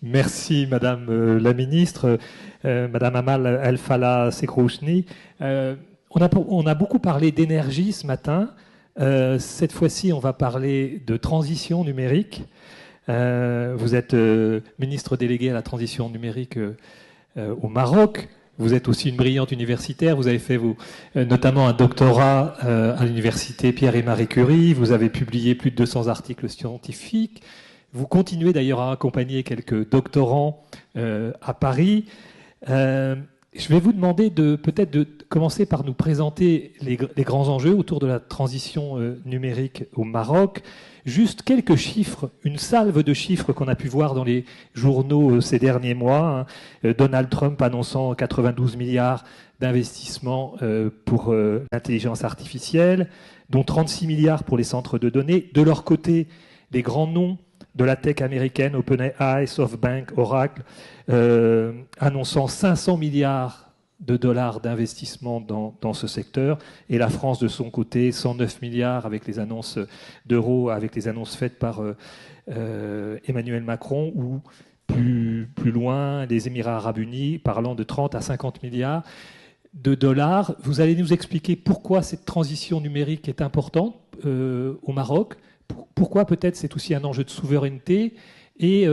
Merci Madame la Ministre, Madame Amal El-Fallah Sekrouchni. On a beaucoup parlé d'énergie ce matin. Cette fois-ci, on va parler de transition numérique. Vous êtes ministre délégué à la transition numérique au Maroc. Vous êtes aussi une brillante universitaire. Vous avez fait notamment un doctorat à l'université Pierre et Marie Curie. Vous avez publié plus de 200 articles scientifiques. Vous continuez d'ailleurs à accompagner quelques doctorants à Paris. Je vais vous demander peut-être de commencer par nous présenter les grands enjeux autour de la transition numérique au Maroc. Juste quelques chiffres, une salve de chiffres qu'on a pu voir dans les journaux ces derniers mois. Donald Trump annonçant 92 milliards d'investissements pour l'intelligence artificielle, dont 36 milliards pour les centres de données. De leur côté, les grands noms de la tech américaine, OpenAI, SoftBank, Oracle, annonçant 500 milliards de dollars d'investissement dans ce secteur, et la France de son côté 109 milliards avec les annonces d'euros, avec les annonces faites par Emmanuel Macron, ou plus loin les Émirats arabes unis parlant de 30 à 50 milliards de dollars. Vous allez nous expliquer pourquoi cette transition numérique est importante au Maroc, pourquoi peut-être c'est aussi un enjeu de souveraineté, et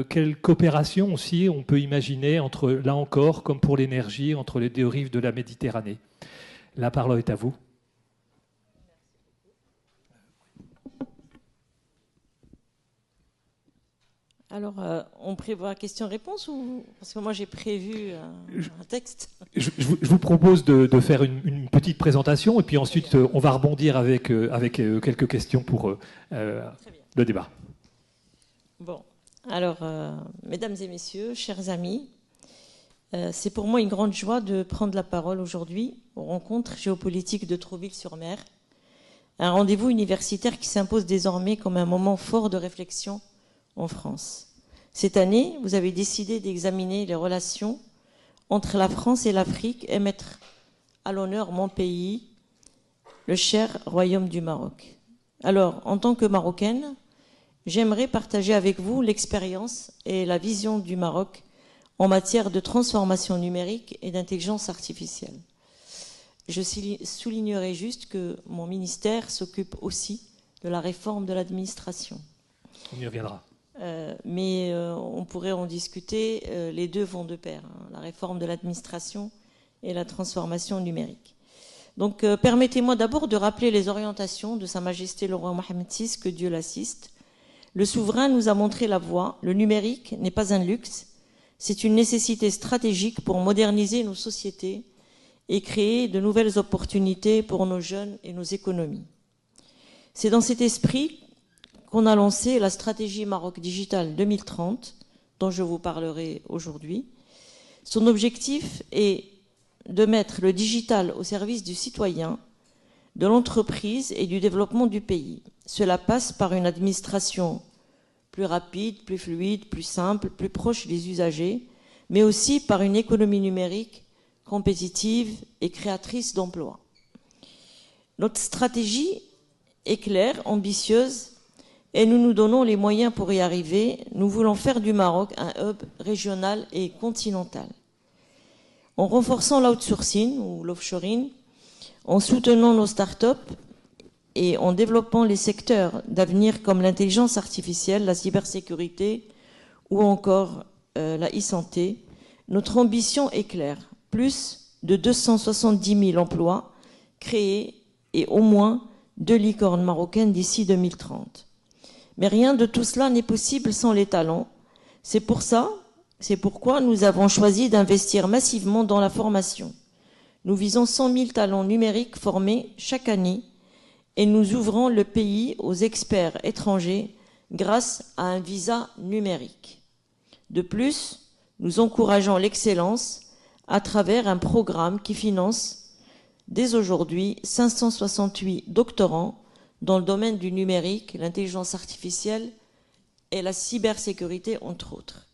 quelle coopération aussi on peut imaginer entre, là encore, comme pour l'énergie, entre les deux rives de la Méditerranée. La parole est à vous. Alors, on prévoit question-réponse ou... Parce que moi, j'ai prévu un texte. Je vous propose de faire une petite présentation et puis ensuite, on va rebondir avec quelques questions pour le débat. Bon, alors, mesdames et messieurs, chers amis, c'est pour moi une grande joie de prendre la parole aujourd'hui aux rencontres géopolitiques de Trouville-sur-Mer, un rendez-vous universitaire qui s'impose désormais comme un moment fort de réflexion en France. Cette année, vous avez décidé d'examiner les relations entre la France et l'Afrique et mettre à l'honneur mon pays, le cher Royaume du Maroc. Alors, en tant que Marocaine, j'aimerais partager avec vous l'expérience et la vision du Maroc en matière de transformation numérique et d'intelligence artificielle. Je soulignerai juste que mon ministère s'occupe aussi de la réforme de l'administration. On y reviendra. Mais on pourrait en discuter, les deux vont de pair, hein, la réforme de l'administration et la transformation numérique. Donc permettez-moi d'abord de rappeler les orientations de Sa Majesté le roi Mohammed VI, que Dieu l'assiste. Le souverain nous a montré la voie, le numérique n'est pas un luxe, c'est une nécessité stratégique pour moderniser nos sociétés et créer de nouvelles opportunités pour nos jeunes et nos économies. C'est dans cet esprit qu'on a lancé la stratégie Maroc Digital 2030, dont je vous parlerai aujourd'hui. Son objectif est de mettre le digital au service du citoyen, de l'entreprise et du développement du pays. Cela passe par une administration plus rapide, plus fluide, plus simple, plus proche des usagers, mais aussi par une économie numérique compétitive et créatrice d'emplois. Notre stratégie est claire, ambitieuse, et nous nous donnons les moyens pour y arriver. Nous voulons faire du Maroc un hub régional et continental. En renforçant l'outsourcing ou l'offshoring, en soutenant nos startups et en développant les secteurs d'avenir comme l'intelligence artificielle, la cybersécurité ou encore la e-santé, notre ambition est claire. Plus de 270 000 emplois créés et au moins 2 licornes marocaines d'ici 2030. Mais rien de tout cela n'est possible sans les talents. C'est pourquoi nous avons choisi d'investir massivement dans la formation. Nous visons 100 000 talents numériques formés chaque année et nous ouvrons le pays aux experts étrangers grâce à un visa numérique. De plus, nous encourageons l'excellence à travers un programme qui finance dès aujourd'hui 568 doctorants dans le domaine du numérique, l'intelligence artificielle et la cybersécurité, entre autres.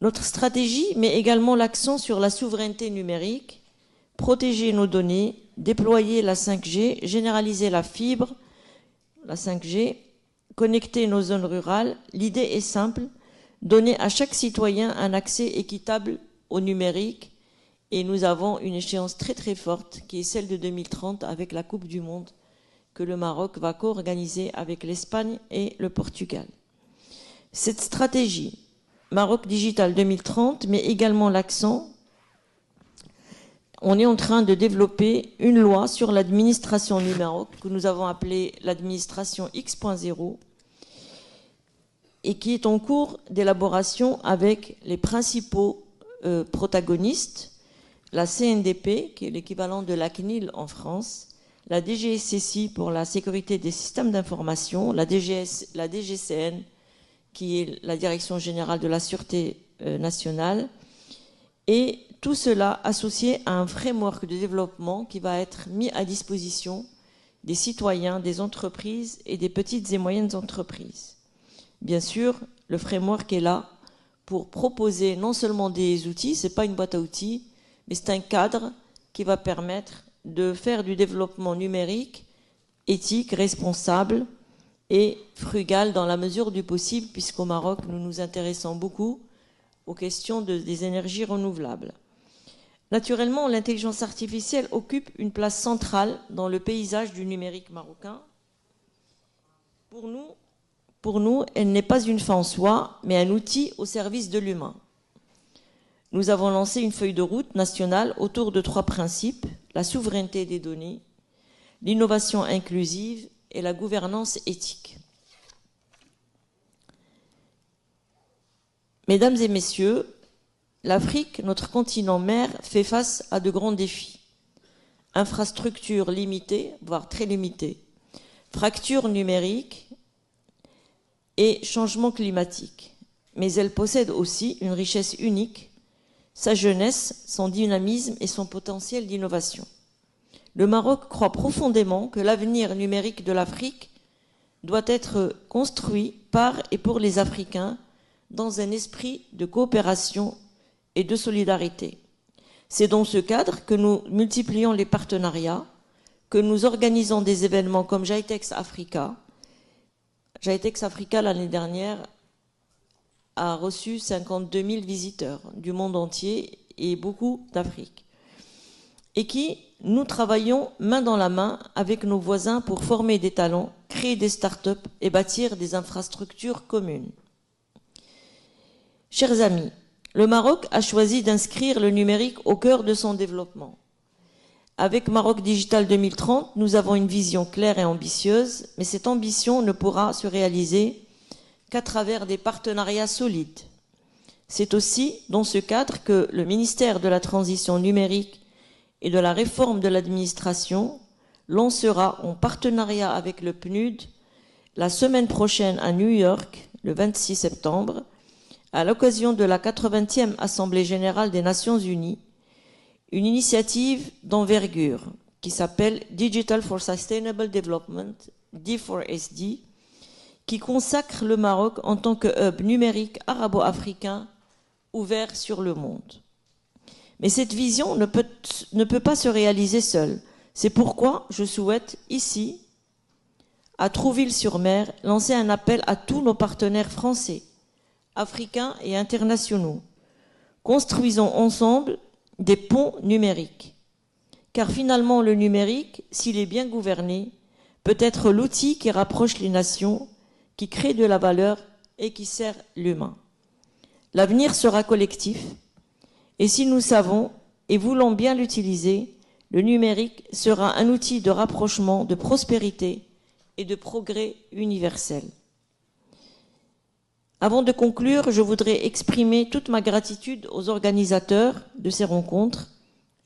Notre stratégie met également l'accent sur la souveraineté numérique, protéger nos données, déployer la 5G, généraliser la fibre, la 5G, connecter nos zones rurales. L'idée est simple, donner à chaque citoyen un accès équitable au numérique. Et nous avons une échéance très très forte qui est celle de 2030 avec la Coupe du Monde que le Maroc va co-organiser avec l'Espagne et le Portugal. Cette stratégie Maroc Digital 2030 met également l'accent. On est en train de développer une loi sur l'administration numérique que nous avons appelée l'administration X.0 et qui est en cours d'élaboration avec les principaux protagonistes, la CNDP, qui est l'équivalent de la CNIL en France, la DGSCI pour la sécurité des systèmes d'information, la DGCN, qui est la Direction générale de la sûreté nationale, et tout cela associé à un framework de développement qui va être mis à disposition des citoyens, des entreprises et des petites et moyennes entreprises. Bien sûr, le framework est là pour proposer non seulement des outils, ce n'est pas une boîte à outils, mais c'est un cadre qui va permettre de faire du développement numérique éthique, responsable et frugal dans la mesure du possible, puisqu'au Maroc, nous nous intéressons beaucoup aux questions des énergies renouvelables. Naturellement, l'intelligence artificielle occupe une place centrale dans le paysage du numérique marocain. Pour nous, elle n'est pas une fin en soi, mais un outil au service de l'humain. Nous avons lancé une feuille de route nationale autour de 3 principes, la souveraineté des données, l'innovation inclusive et la gouvernance éthique. Mesdames et messieurs, l'Afrique, notre continent mère, fait face à de grands défis. Infrastructures limitées, voire très limitées, fractures numériques et changement climatique. Mais elle possède aussi une richesse unique, sa jeunesse, son dynamisme et son potentiel d'innovation. Le Maroc croit profondément que l'avenir numérique de l'Afrique doit être construit par et pour les Africains dans un esprit de coopération et de solidarité. C'est dans ce cadre que nous multiplions les partenariats, que nous organisons des événements comme GITEX Africa. GITEX Africa, l'année dernière, a reçu 52 000 visiteurs du monde entier et beaucoup d'Afrique. Et qui, nous travaillons main dans la main avec nos voisins pour former des talents, créer des start-up et bâtir des infrastructures communes. Chers amis, le Maroc a choisi d'inscrire le numérique au cœur de son développement. Avec Maroc Digital 2030, nous avons une vision claire et ambitieuse, mais cette ambition ne pourra se réaliser qu'à travers des partenariats solides. C'est aussi dans ce cadre que le ministère de la Transition numérique et de la réforme de l'administration lancera en partenariat avec le PNUD la semaine prochaine à New York, le 26 septembre, à l'occasion de la 80e Assemblée générale des Nations unies, une initiative d'envergure qui s'appelle Digital for Sustainable Development, D4SD, qui consacre le Maroc en tant que hub numérique arabo-africain ouvert sur le monde. Mais cette vision ne peut pas se réaliser seule. C'est pourquoi je souhaite ici, à Trouville-sur-Mer, lancer un appel à tous nos partenaires français, africains et internationaux. Construisons ensemble des ponts numériques. Car finalement, le numérique, s'il est bien gouverné, peut être l'outil qui rapproche les nations, qui crée de la valeur et qui sert l'humain. L'avenir sera collectif, et si nous savons et voulons bien l'utiliser, le numérique sera un outil de rapprochement, de prospérité et de progrès universel. Avant de conclure, je voudrais exprimer toute ma gratitude aux organisateurs de ces rencontres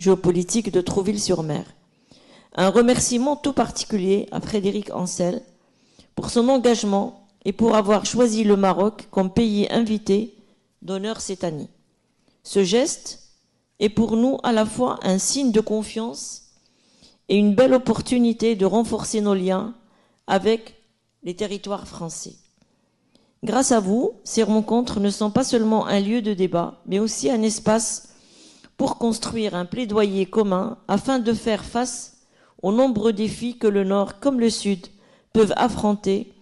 géopolitiques de Trouville-sur-Mer. Un remerciement tout particulier à Frédéric Ancel pour son engagement et pour avoir choisi le Maroc comme pays invité d'honneur cette année. Ce geste est pour nous à la fois un signe de confiance et une belle opportunité de renforcer nos liens avec les territoires français. Grâce à vous, ces rencontres ne sont pas seulement un lieu de débat, mais aussi un espace pour construire un plaidoyer commun afin de faire face aux nombreux défis que le Nord comme le Sud peuvent affronter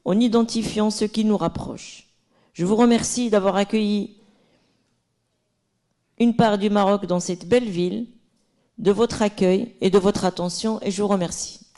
en identifiant ce qui nous rapproche. Je vous remercie d'avoir accueilli une part du Maroc dans cette belle ville, de votre accueil et de votre attention, et je vous remercie.